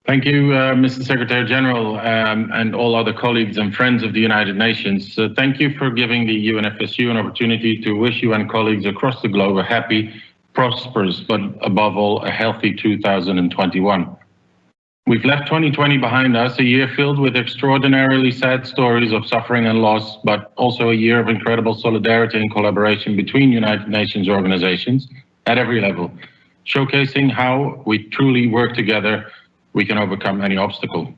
Thank you, Mr. Secretary General, and all other colleagues and friends of the United Nations. Thank you for giving the UNFSU an opportunity to wish you and colleagues across the globe a happy, prosperous, but above all, a healthy 2021. We've left 2020 behind us, a year filled with extraordinarily sad stories of suffering and loss, but also a year of incredible solidarity and collaboration between United Nations organizations at every level, showcasing how we truly work together we can overcome any obstacle.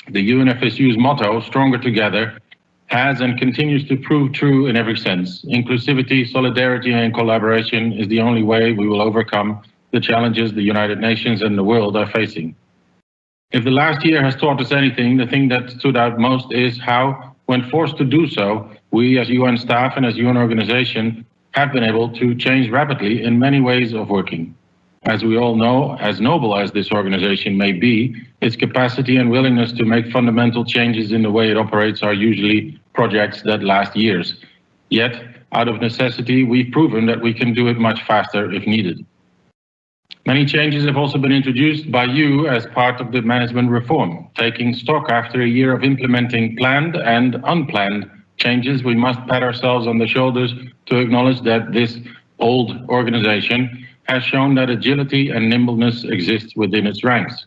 The UNFSU's motto, Stronger Together, has and continues to prove true in every sense. Inclusivity, solidarity, and collaboration is the only way we will overcome the challenges the United Nations and the world are facing. If the last year has taught us anything, the thing that stood out most is how, when forced to do so, we as UN staff and as UN organization have been able to change rapidly in many ways of working. As we all know, as noble as this organization may be, its capacity and willingness to make fundamental changes in the way it operates are usually projects that last years. Yet, out of necessity, we've proven that we can do it much faster if needed. Many changes have also been introduced by you as part of the management reform. Taking stock after a year of implementing planned and unplanned changes, we must pat ourselves on the shoulders to acknowledge that this old organization has shown that agility and nimbleness exist within its ranks.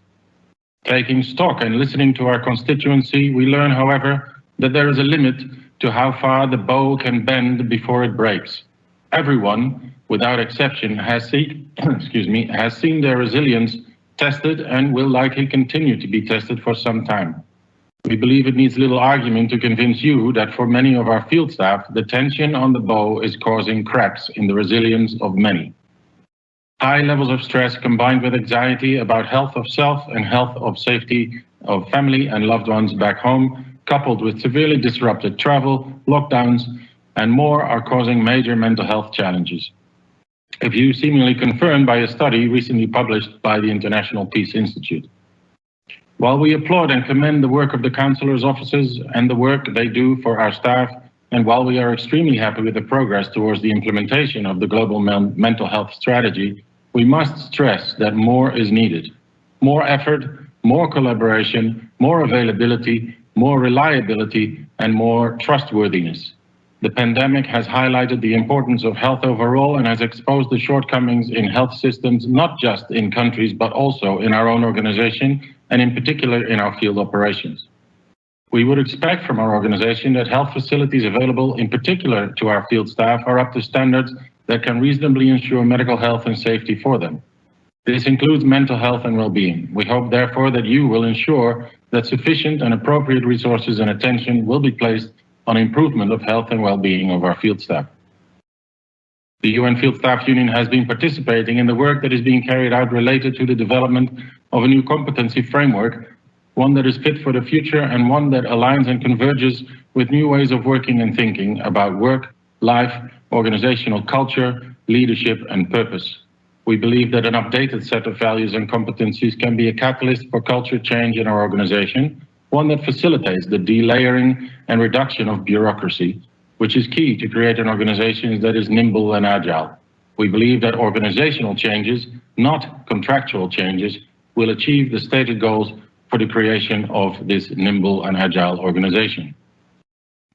Taking stock and listening to our constituency, we learn, however, that there is a limit to how far the bow can bend before it breaks. Everyone, without exception, has seen their resilience tested and will likely continue to be tested for some time. We believe it needs little argument to convince you that for many of our field staff, the tension on the bow is causing cracks in the resilience of many. High levels of stress combined with anxiety about health of self and health of safety of family and loved ones back home, coupled with severely disrupted travel, lockdowns, and more are causing major mental health challenges. A view seemingly confirmed by a study recently published by the International Peace Institute. While we applaud and commend the work of the counselors' offices and the work they do for our staff, and while we are extremely happy with the progress towards the implementation of the global mental health strategy, we must stress that more is needed. More effort, more collaboration, more availability, more reliability, and more trustworthiness. The pandemic has highlighted the importance of health overall and has exposed the shortcomings in health systems, not just in countries, but also in our own organization, and in particular in our field operations. We would expect from our organization that health facilities available, in particular to our field staff, are up to standards that can reasonably ensure medical health and safety for them. This includes mental health and well-being. We hope, therefore, that you will ensure that sufficient and appropriate resources and attention will be placed on improvement of health and well-being of our field staff. The UN Field Staff Union has been participating in the work that is being carried out related to the development of a new competency framework, one that is fit for the future and one that aligns and converges with new ways of working and thinking about work, life, organizational culture, leadership, and purpose. We believe that an updated set of values and competencies can be a catalyst for culture change in our organization, one that facilitates the delayering and reduction of bureaucracy, which is key to create an organization that is nimble and agile. We believe that organizational changes, not contractual changes, will achieve the stated goals for the creation of this nimble and agile organization.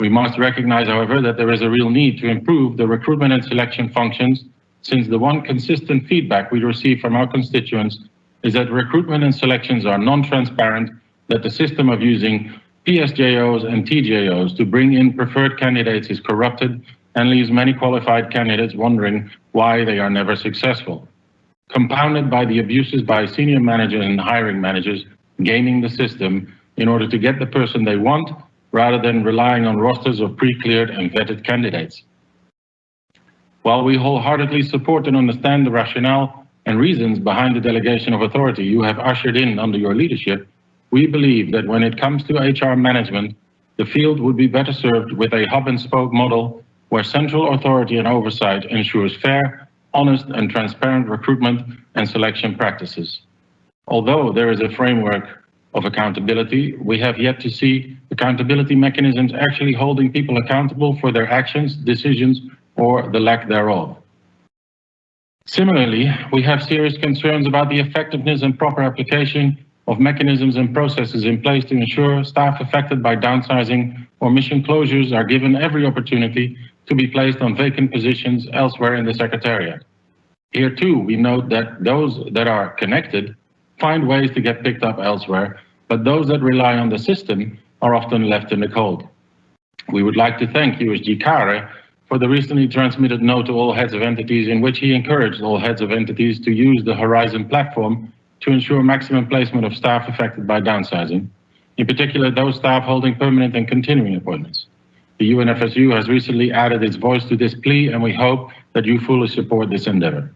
We must recognize, however, that there is a real need to improve the recruitment and selection functions, since the one consistent feedback we receive from our constituents is that recruitment and selections are non-transparent, that the system of using PSJOs and TJOs to bring in preferred candidates is corrupted and leaves many qualified candidates wondering why they are never successful. Compounded by the abuses by senior managers and hiring managers gaming the system in order to get the person they want, rather than relying on rosters of pre-cleared and vetted candidates. While we wholeheartedly support and understand the rationale and reasons behind the delegation of authority you have ushered in under your leadership, we believe that when it comes to HR management, the field would be better served with a hub-and-spoke model where central authority and oversight ensures fair, honest, and transparent recruitment and selection practices. Although there is a framework of accountability, we have yet to see accountability mechanisms actually holding people accountable for their actions, decisions, or the lack thereof. Similarly, we have serious concerns about the effectiveness and proper application of mechanisms and processes in place to ensure staff affected by downsizing or mission closures are given every opportunity to be placed on vacant positions elsewhere in the Secretariat. Here too, we note that those that are connected find ways to get picked up elsewhere, but those that rely on the system are often left in the cold. We would like to thank USG Kare for the recently transmitted note to all heads of entities in which he encouraged all heads of entities to use the Horizon platform to ensure maximum placement of staff affected by downsizing, in particular those staff holding permanent and continuing appointments. The UNFSU has recently added its voice to this plea, and we hope that you fully support this endeavor.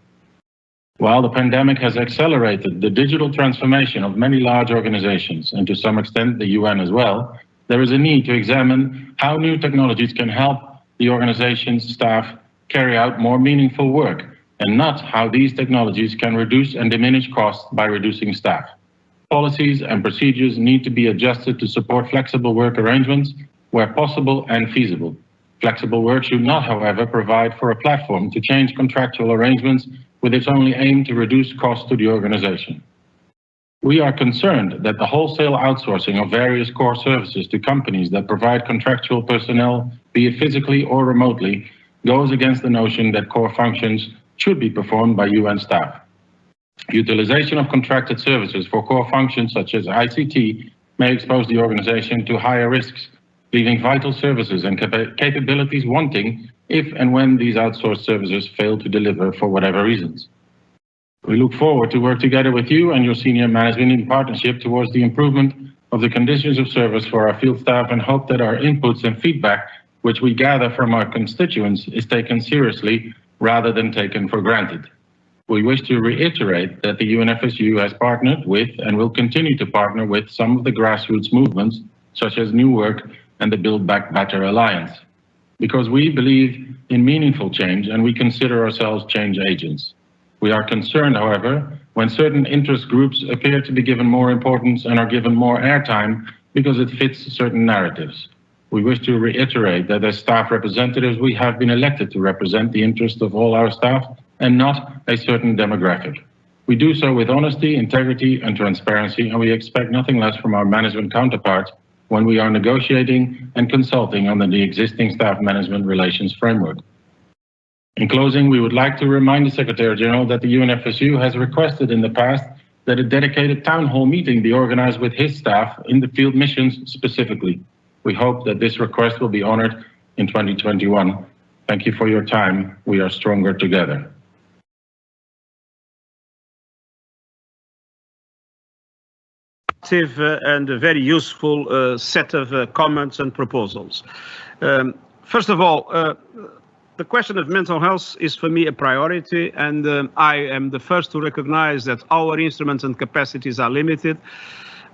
While the pandemic has accelerated the digital transformation of many large organizations, and to some extent the UN as well, there is a need to examine how new technologies can help the organization's staff carry out more meaningful work, and not how these technologies can reduce and diminish costs by reducing staff. Policies and procedures need to be adjusted to support flexible work arrangements where possible and feasible. Flexible work should not, however, provide for a platform to change contractual arrangements with its only aim to reduce costs to the organization. We are concerned that the wholesale outsourcing of various core services to companies that provide contractual personnel, be it physically or remotely, goes against the notion that core functions should be performed by UN staff. Utilization of contracted services for core functions such as ICT may expose the organization to higher risks, leaving vital services and capabilities wanting if and when these outsourced services fail to deliver for whatever reasons. We look forward to work together with you and your senior management in partnership towards the improvement of the conditions of service for our field staff, and hope that our inputs and feedback, which we gather from our constituents, is taken seriously rather than taken for granted. We wish to reiterate that the UNFSU has partnered with and will continue to partner with some of the grassroots movements, such as New Work and the Build Back Better Alliance, because we believe in meaningful change and we consider ourselves change agents. We are concerned, however, when certain interest groups appear to be given more importance and are given more airtime because it fits certain narratives. We wish to reiterate that as staff representatives, we have been elected to represent the interest of all our staff and not a certain demographic. We do so with honesty, integrity, and transparency, and we expect nothing less from our management counterparts when we are negotiating and consulting on the existing staff management relations framework. In closing, we would like to remind the Secretary General that the UNFSU has requested in the past that a dedicated town hall meeting be organized with his staff in the field missions specifically. We hope that this request will be honored in 2021. Thank you for your time. We are stronger together. And a very useful set of comments and proposals. First of all, the question of mental health is for me a priority, and I am the first to recognize that our instruments and capacities are limited.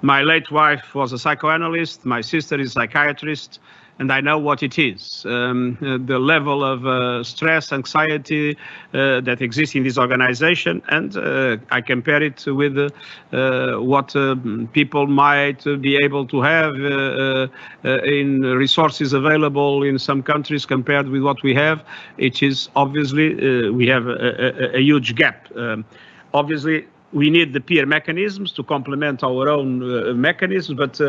My late wife was a psychoanalyst, my sister is a psychiatrist, and I know what it is. The level of stress, anxiety that exists in this organization, and I compare it with what people might be able to have in resources available in some countries compared with what we have. It is obviously, we have a huge gap. Obviously, we need the peer mechanisms to complement our own mechanisms, but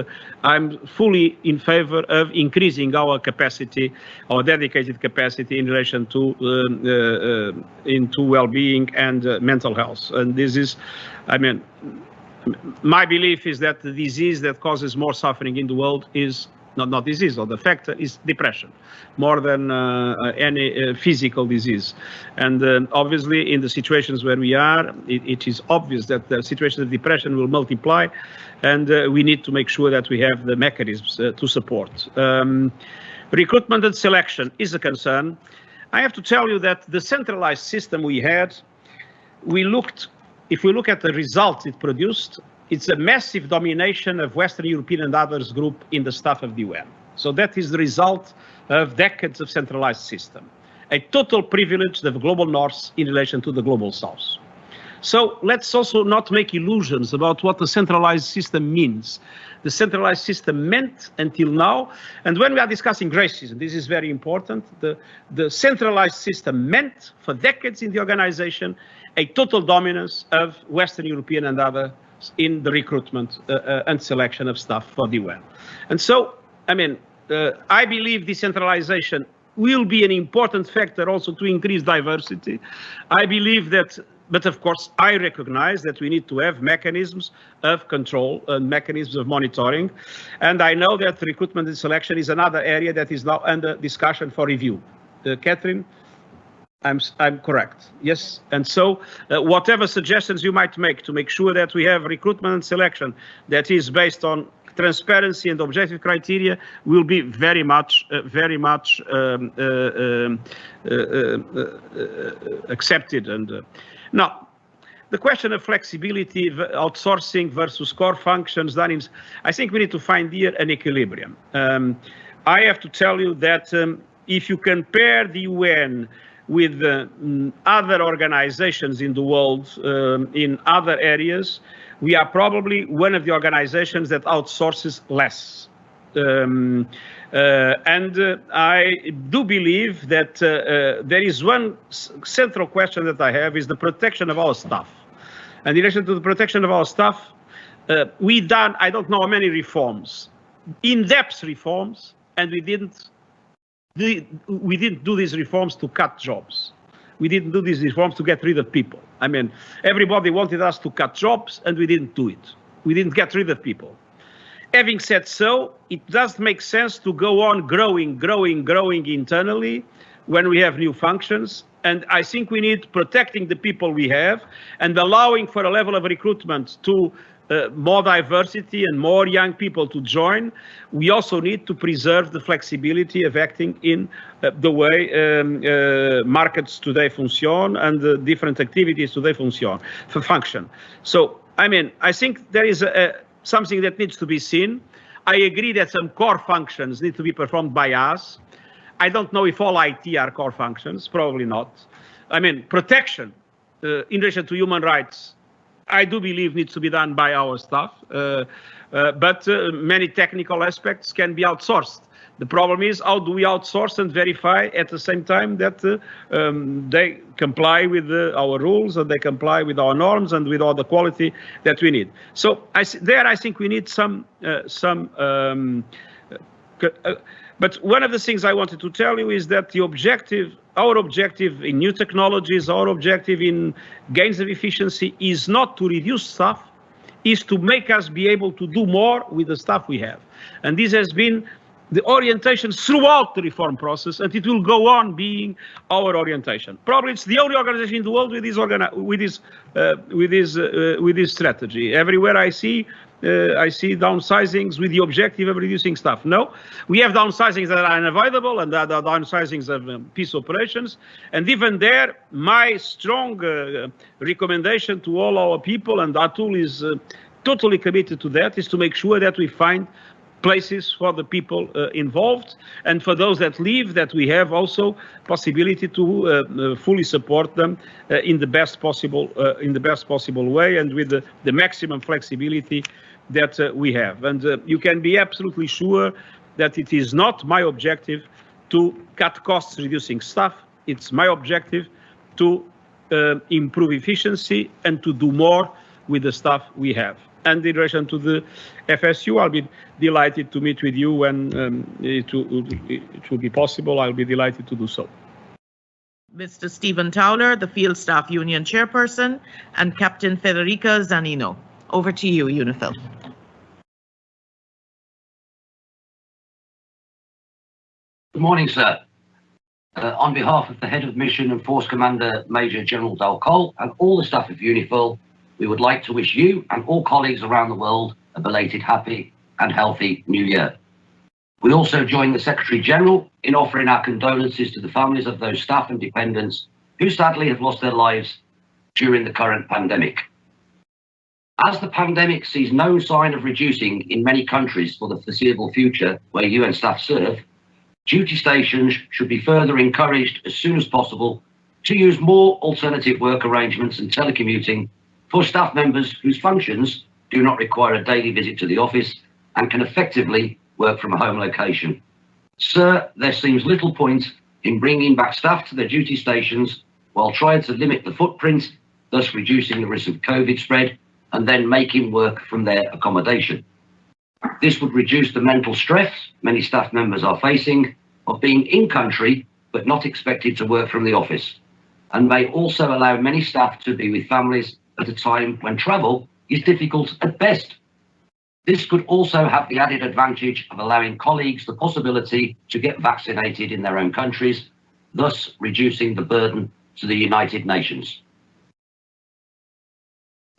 I'm fully in favor of increasing our capacity, our dedicated capacity in relation to into well-being and mental health. And this is, I mean, my belief is that the disease that causes more suffering in the world is not disease, or the factor is depression, more than any physical disease. And obviously, in the situations where we are, it is obvious that the situation of depression will multiply, and we need to make sure that we have the mechanisms to support. Recruitment and selection is a concern. I have to tell you that the centralized system we had, if we look at the results it produced, it's a massive domination of Western European and others group in the staff of the UN. So that is the result of decades of centralized system. A total privilege of the global north in relation to the global south. So let's also not make illusions about what the centralized system means. The centralized system meant until now, and when we are discussing racism, this is very important, the centralized system meant for decades in the organization a total dominance of Western European and other in the recruitment and selection of staff for the UN. And so, I mean, I believe decentralization will be an important factor also to increase diversity. I believe that, but of course, I recognize that we need to have mechanisms of control and mechanisms of monitoring. And I know that recruitment and selection is another area that is now under discussion for review. Catherine, I'm correct. Yes. And so whatever suggestions you might make to make sure that we have recruitment and selection that is based on transparency and objective criteria will be very much accepted. And now, the question of flexibility, outsourcing versus core functions, I think we need to find here an equilibrium. I have to tell you that if you compare the UN with other organizations in the world, in other areas, we are probably one of the organizations that outsources less. I do believe that there is one central question that I have is the protection of our staff. And in relation to the protection of our staff, we done, I don't know how many reforms, in-depth reforms, and we didn't do these reforms to cut jobs. We didn't do these reforms to get rid of people. I mean, everybody wanted us to cut jobs, and we didn't do it. We didn't get rid of people. Having said so, it does make sense to go on growing internally when we have new functions. And I think we need protecting the people we have and allowing for a level of recruitment to more diversity and more young people to join. We also need to preserve the flexibility of acting in the way markets today function and the different activities today function. So, I mean, I think there is something that needs to be seen. I agree that some core functions need to be performed by us. I don't know if all IT are core functions, probably not. I mean, protection in relation to human rights, I do believe needs to be done by our staff, but many technical aspects can be outsourced. The problem is, how do we outsource and verify at the same time that they comply with our rules and they comply with our norms and with all the quality that we need? So I think we need but one of the things I wanted to tell you is that our objective in new technologies, our objective in gains of efficiency is not to reduce staff, is to make us be able to do more with the staff we have. And this has been the orientation throughout the reform process, and it will go on being our orientation. Probably it's the only organization in the world with this strategy. Everywhere I see downsizings with the objective of reducing staff. No, we have downsizings that are unavoidable, and that are downsizings of peace operations. And even there, my strong recommendation to all our people, and Atul is totally committed to that, is to make sure that we find places for the people involved, and for those that leave, that we have also possibility to fully support them in the best possible way, and with the maximum flexibility that we have. And you can be absolutely sure that it is not my objective to cut costs reducing staff. It's my objective to improve efficiency and to do more with the staff we have. And in relation to the FSU, I'll be delighted to meet with you when it will be possible. I'll be delighted to do so. Mr. Stephen Towler, the Field Staff Union Chairperson, and Captain Federica Zanino. Over to you, UNIFIL. Good morning, sir. On behalf of the Head of Mission and Force Commander Major General Dal Col and all the staff of UNIFIL, we would like to wish you and all colleagues around the world a belated happy and healthy New Year. We also join the Secretary General in offering our condolences to the families of those staff and dependents who sadly have lost their lives during the current pandemic. As the pandemic sees no sign of reducing in many countries for the foreseeable future where UN staff serve, duty stations should be further encouraged as soon as possible to use more alternative work arrangements and telecommuting for staff members whose functions do not require a daily visit to the office and can effectively work from a home location. Sir, there seems little point in bringing back staff to their duty stations while trying to limit the footprint, thus reducing the risk of COVID spread, and then making work from their accommodation. This would reduce the mental stress many staff members are facing of being in country but not expected to work from the office, and may also allow many staff to be with families at a time when travel is difficult at best. This could also have the added advantage of allowing colleagues the possibility to get vaccinated in their own countries, thus reducing the burden to the United Nations.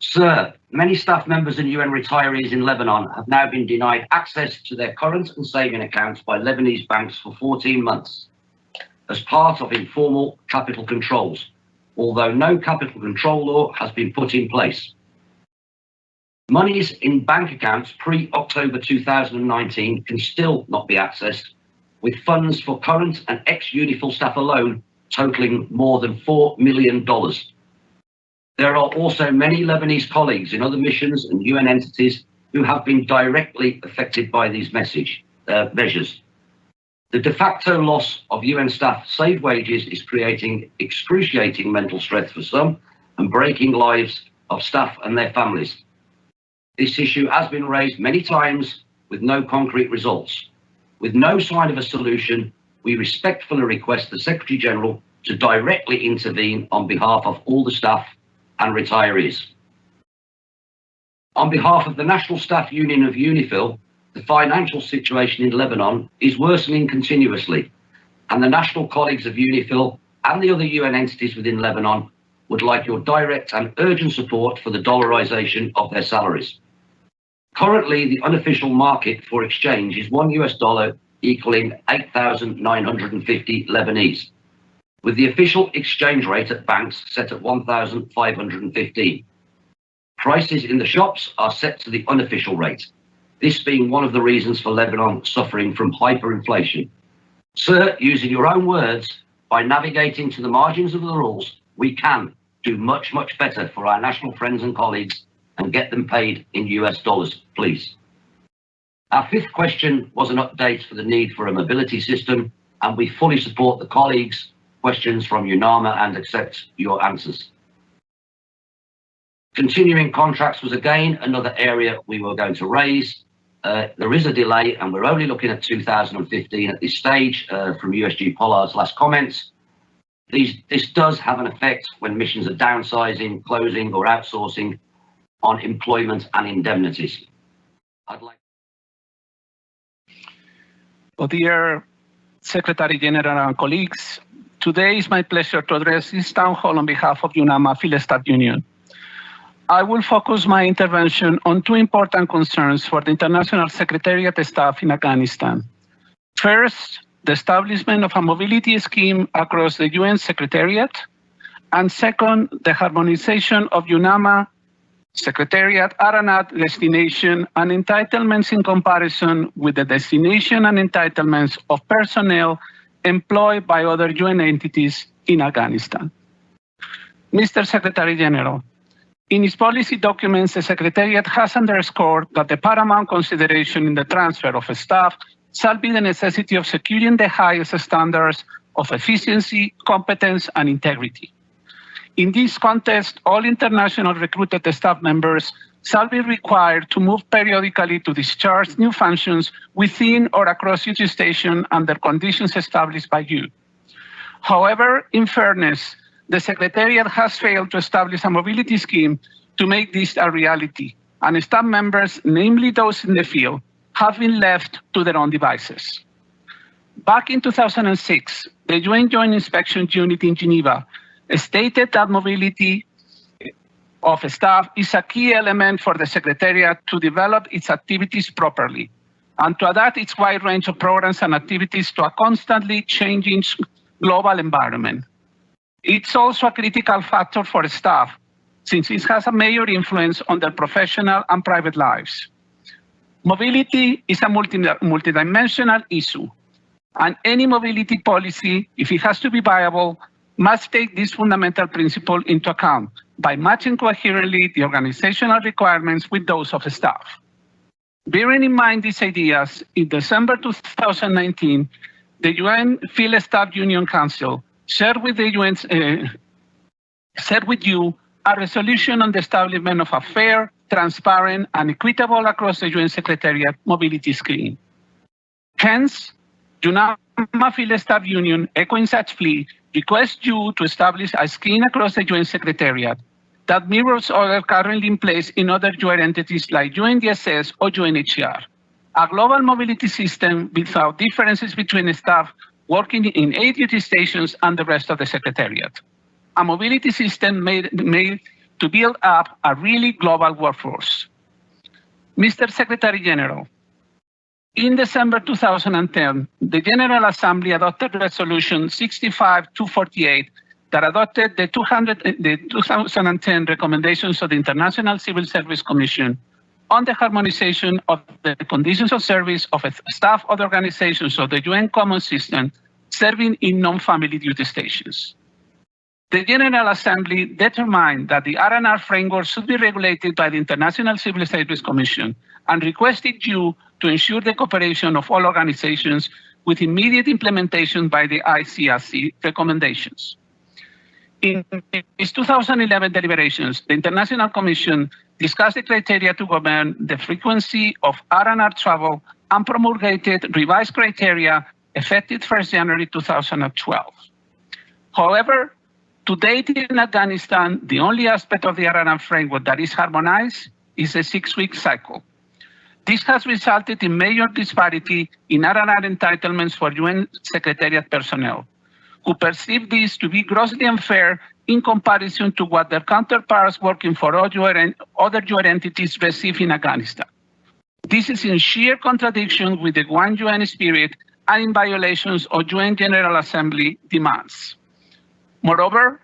Sir, many staff members and UN retirees in Lebanon have now been denied access to their current and saving accounts by Lebanese banks for 14 months as part of informal capital controls, although no capital control law has been put in place. Monies in bank accounts pre-October 2019 can still not be accessed, with funds for current and ex-UNIFIL staff alone totaling more than $4 million. There are also many Lebanese colleagues in other missions and UN entities who have been directly affected by these measures. The de facto loss of UN staff saved wages is creating excruciating mental stress for some and breaking lives of staff and their families. This issue has been raised many times with no concrete results. With no sign of a solution, we respectfully request the Secretary General to directly intervene on behalf of all the staff and retirees. On behalf of the National Staff Union of UNIFIL, the financial situation in Lebanon is worsening continuously, and the national colleagues of UNIFIL and the other UN entities within Lebanon would like your direct and urgent support for the dollarization of their salaries. Currently, the unofficial market for exchange is $1 equaling 8,950 Lebanese, with the official exchange rate at banks set at 1,515. Prices in the shops are set to the unofficial rate, this being one of the reasons for Lebanon suffering from hyperinflation. Sir, using your own words, by navigating to the margins of the rules, we can do much, much better for our national friends and colleagues and get them paid in US dollars, please. Our fifth question was an update for the need for a mobility system, and we fully support the colleagues' questions from UNAMA and accept your answers. Continuing contracts was again another area we were going to raise. There is a delay, and we're only looking at 2015 at this stage from USG Pollard's last comments. This does have an effect when missions are downsizing, closing, or outsourcing on employment and indemnities. Dear Secretary General and colleagues, today is my pleasure to address this town hall on behalf of UNAMA Field Staff Union. I will focus my intervention on two important concerns for the International Secretariat staff in Afghanistan. First, the establishment of a mobility scheme across the UN Secretariat, and second, the harmonization of UNAMA Secretariat Aranat destination and entitlements in comparison with the destination and entitlements of personnel employed by other UN entities in Afghanistan. Mr. Secretary General, in its policy documents, the Secretariat has underscored that the paramount consideration in the transfer of staff shall be the necessity of securing the highest standards of efficiency, competence, and integrity. In this context, all international recruited staff members shall be required to move periodically to discharge new functions within or across each station under conditions established by you. However, in fairness, the Secretariat has failed to establish a mobility scheme to make this a reality, and staff members, namely those in the field, have been left to their own devices. Back in 2006, the UN Joint Inspection Unit in Geneva stated that mobility of staff is a key element for the Secretariat to develop its activities properly and to adapt its wide range of programs and activities to a constantly changing global environment. It's also a critical factor for staff, since it has a major influence on their professional and private lives. Mobility is a multidimensional issue, and any mobility policy, if it has to be viable, must take this fundamental principle into account by matching coherently the organizational requirements with those of staff. Bearing in mind these ideas, in December 2019, the UN Field Staff Union Council shared with you a resolution on the establishment of a fair, transparent, and equitable across the UN Secretariat mobility scheme. Hence, UNAMA Field Staff Union, echoing such plea, requests you to establish a scheme across the UN Secretariat that mirrors others currently in place in other UN entities like UNDSS or UNHCR. A global mobility system without differences between staff working in 8 duty stations and the rest of the Secretariat. A mobility system made to build up a really global workforce. Mr. Secretary General, in December 2010, the General Assembly adopted Resolution 65-248 that adopted the 2010 recommendations of the International Civil Service Commission on the harmonization of the conditions of service of staff of the organizations of the UN Common System serving in non-family duty stations. The General Assembly determined that the R&R framework should be regulated by the International Civil Service Commission and requested you to ensure the cooperation of all organizations with immediate implementation by the ICRC recommendations. In its 2011 deliberations, the International Commission discussed the criteria to govern the frequency of R&R travel and promulgated revised criteria effective 1st January 2012. However, to date in Afghanistan, the only aspect of the R&R framework that is harmonized is a 6-week cycle. This has resulted in major disparity in R&R entitlements for UN Secretariat personnel, who perceive this to be grossly unfair in comparison to what their counterparts working for other UN entities receive in Afghanistan. This is in sheer contradiction with the One UN spirit and in violations of UN General Assembly demands. Moreover,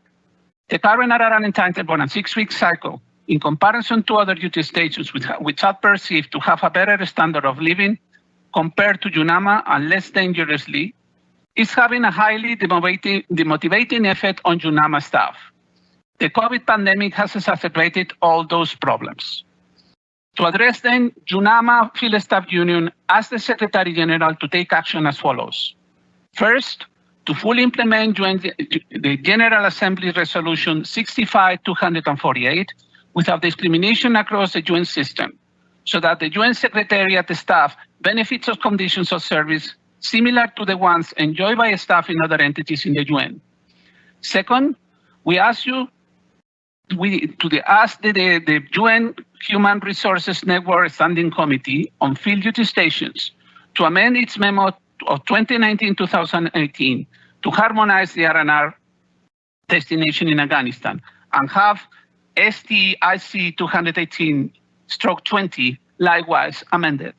the current R&R entitlement on a 6-week cycle, in comparison to other duty stations which are perceived to have a better standard of living compared to UNAMA and less dangerously, is having a highly demotivating effect on UNAMA staff. The COVID pandemic has exacerbated all those problems. To address them, UNAMA Field Staff Union asked the Secretary General to take action as follows. First, to fully implement the General Assembly Resolution 65-248 without discrimination across the UN system, so that the UN Secretariat staff benefits of conditions of service similar to the ones enjoyed by staff in other entities in the UN. Second, we ask you to ask the UN Human Resources Network Standing Committee on Field Duty Stations to amend its memo of 2019-2018 to harmonize the R&R destination in Afghanistan and have STIC 218/20 likewise amended.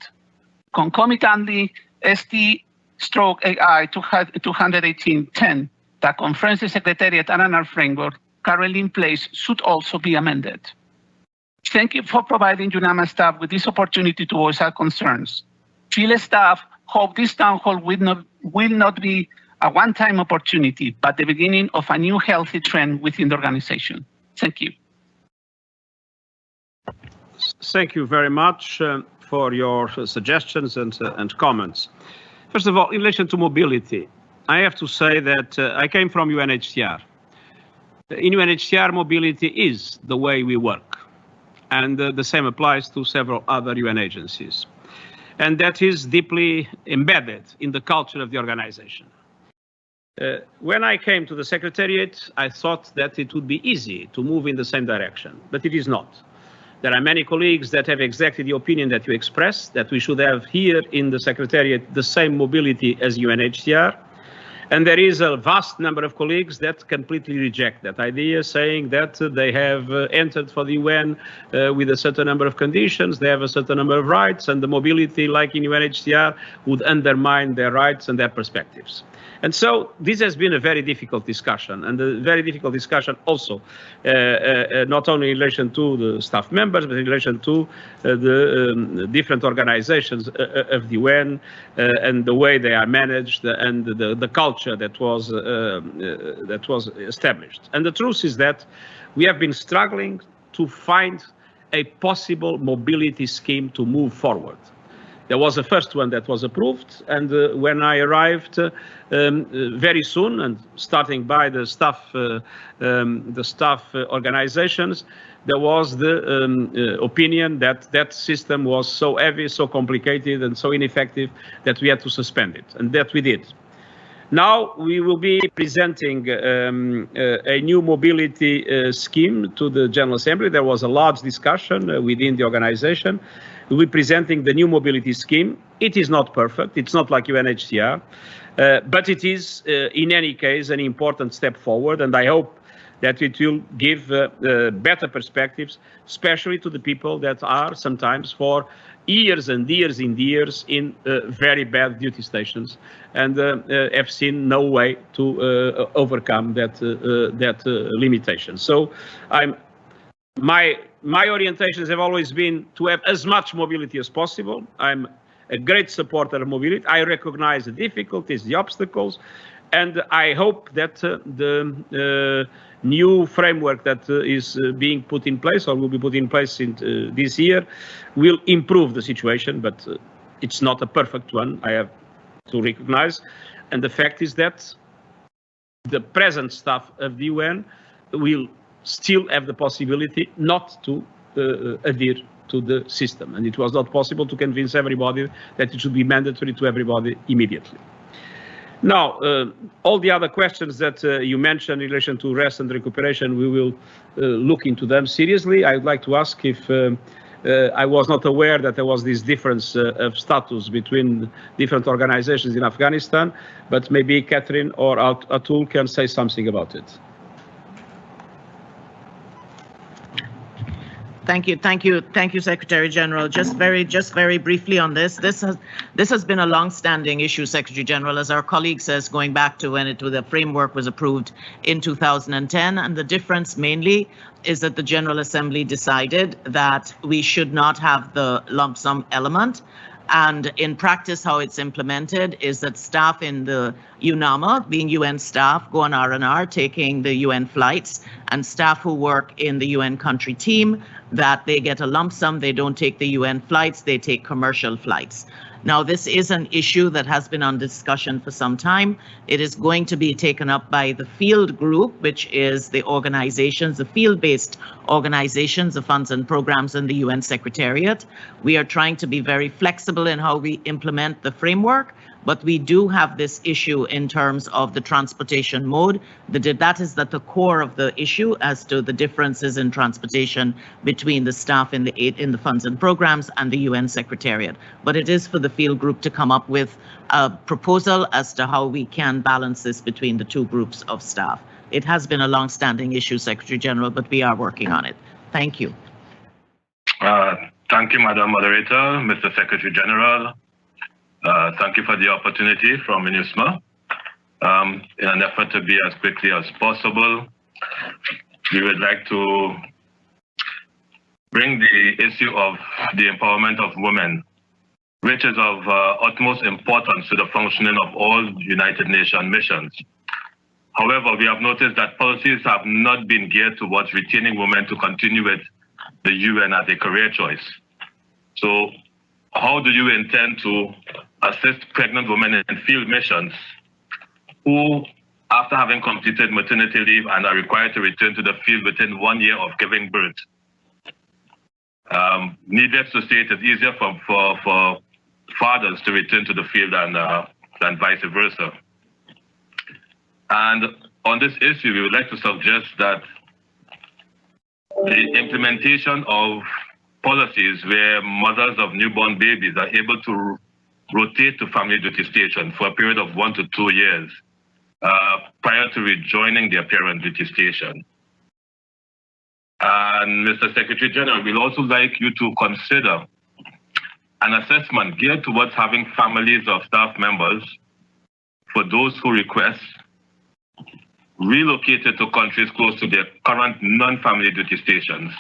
Concomitantly, ST/AI 218/10 that confirms the Secretariat R&R framework currently in place should also be amended. Thank you for providing UNAMA staff with this opportunity to voice our concerns. Field staff hope this town hall will not be a one-time opportunity, but the beginning of a new healthy trend within the organization. Thank you. Thank you very much for your suggestions and comments. First of all, in relation to mobility, I have to say that I came from UNHCR. In UNHCR, mobility is the way we work, and the same applies to several other UN agencies. And that is deeply embedded in the culture of the organization. When I came to the Secretariat, I thought that it would be easy to move in the same direction, but it is not. There are many colleagues that have exactly the opinion that you expressed, that we should have here in the Secretariat the same mobility as UNHCR. And there is a vast number of colleagues that completely reject that idea, saying that they have entered for the UN with a certain number of conditions, they have a certain number of rights, and the mobility, like in UNHCR, would undermine their rights and their perspectives. And so this has been a very difficult discussion, and a very difficult discussion also, not only in relation to the staff members, but in relation to the different organizations of the UN and the way they are managed and the culture that was established. And the truth is that we have been struggling to find a possible mobility scheme to move forward. There was a first one that was approved, and when I arrived very soon, and starting by the staff organizations, there was the opinion that that system was so heavy, so complicated, and so ineffective that we had to suspend it, and that we did. Now we will be presenting a new mobility scheme to the General Assembly. There was a large discussion within the organization. We'll be presenting the new mobility scheme. It is not perfect. It's not like UNHCR, but it is, in any case, an important step forward, and I hope that it will give better perspectives, especially to the people that are sometimes for years and years and years in very bad duty stations, and have seen no way to overcome that limitation. So my orientations have always been to have as much mobility as possible. I'm a great supporter of mobility. I recognize the difficulties, the obstacles, and I hope that the new framework that is being put in place, or will be put in place in this year, will improve the situation, but it's not a perfect one, I have to recognize. And the fact is that the present staff of the UN will still have the possibility not to adhere to the system. And it was not possible to convince everybody that it should be mandatory to everybody immediately. Now, all the other questions that you mentioned in relation to rest and recuperation, we will look into them seriously. I would like to ask if I was not aware that there was this difference of status between different organizations in Afghanistan, but maybe Catherine or Atul can say something about it. Thank you, Secretary General. Just very briefly on this. This has been a long-standing issue, Secretary General, as our colleague says, going back to when the framework was approved in 2010, and the difference mainly is that the General Assembly decided that we should not have the lump sum element. And in practice, how it's implemented is that staff in the UNAMA, being UN staff, go on R&R, taking the UN flights, and staff who work in the UN country team, that they get a lump sum. They don't take the UN flights, they take commercial flights. Now, this is an issue that has been on discussion for some time. It is going to be taken up by the field group, which is the organizations, the field-based organizations, the funds and programs in the UN Secretariat. We are trying to be very flexible in how we implement the framework, but we do have this issue in terms of the transportation mode. That is at the core of the issue as to the differences in transportation between the staff in the funds and programs and the UN Secretariat. But it is for the field group to come up with a proposal as to how we can balance this between the two groups of staff. It has been a long-standing issue, Secretary General, but we are working on it. Thank you. Thank you, Madam Moderator, Mr. Secretary General. Thank you for the opportunity from MINUSMA. In an effort to be as quickly as possible, we would like to bring the issue of the empowerment of women, which is of utmost importance to the functioning of all United Nations missions. However, we have noticed that policies have not been geared towards retaining women to continue with the UN as a career choice. So how do you intend to assist pregnant women in field missions who, after having completed maternity leave and are required to return to the field within 1 year of giving birth? Needless to say, it is easier for fathers to return to the field than vice versa. And on this issue, we would like to suggest that the implementation of policies where mothers of newborn babies are able to rotate to family duty station for a period of 1 to 2 years prior to rejoining their parent duty station. And Mr. Secretary General, we'd also like you to consider an assessment geared towards having families of staff members, for those who request, relocated to countries close to their current non-family duty stations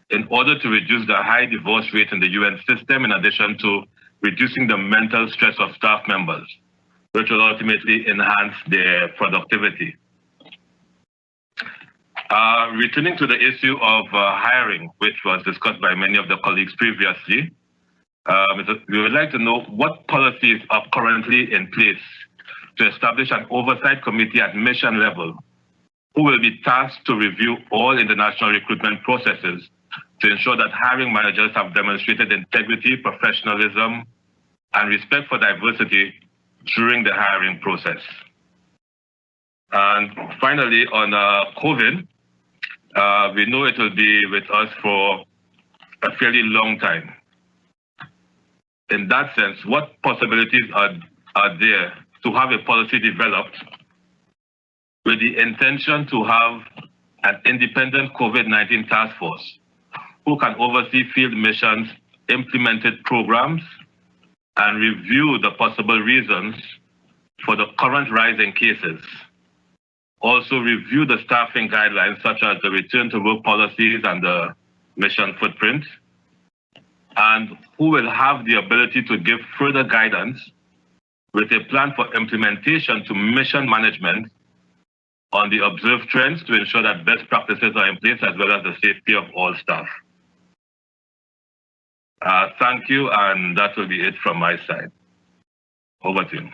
in order to reduce the high divorce rate in the UN system, in addition to reducing the mental stress of staff members, which will ultimately enhance their productivity. Returning to the issue of hiring, which was discussed by many of the colleagues previously, We would like to know what policies are currently in place to establish an oversight committee at mission level who will be tasked to review all international recruitment processes to ensure that hiring managers have demonstrated integrity, professionalism, and respect for diversity during the hiring process. And finally, on COVID, we know it will be with us for a fairly long time. In that sense, what possibilities are there to have a policy developed with the intention to have an independent COVID-19 task force who can oversee field missions, implemented programs, and review the possible reasons for the current rise in cases. Also review the staffing guidelines such as the return to work policies and the mission footprint, and who will have the ability to give further guidance with a plan for implementation to mission management on the observed trends to ensure that best practices are in place as well as the safety of all staff. Thank you, and that will be it from my side. Over to you.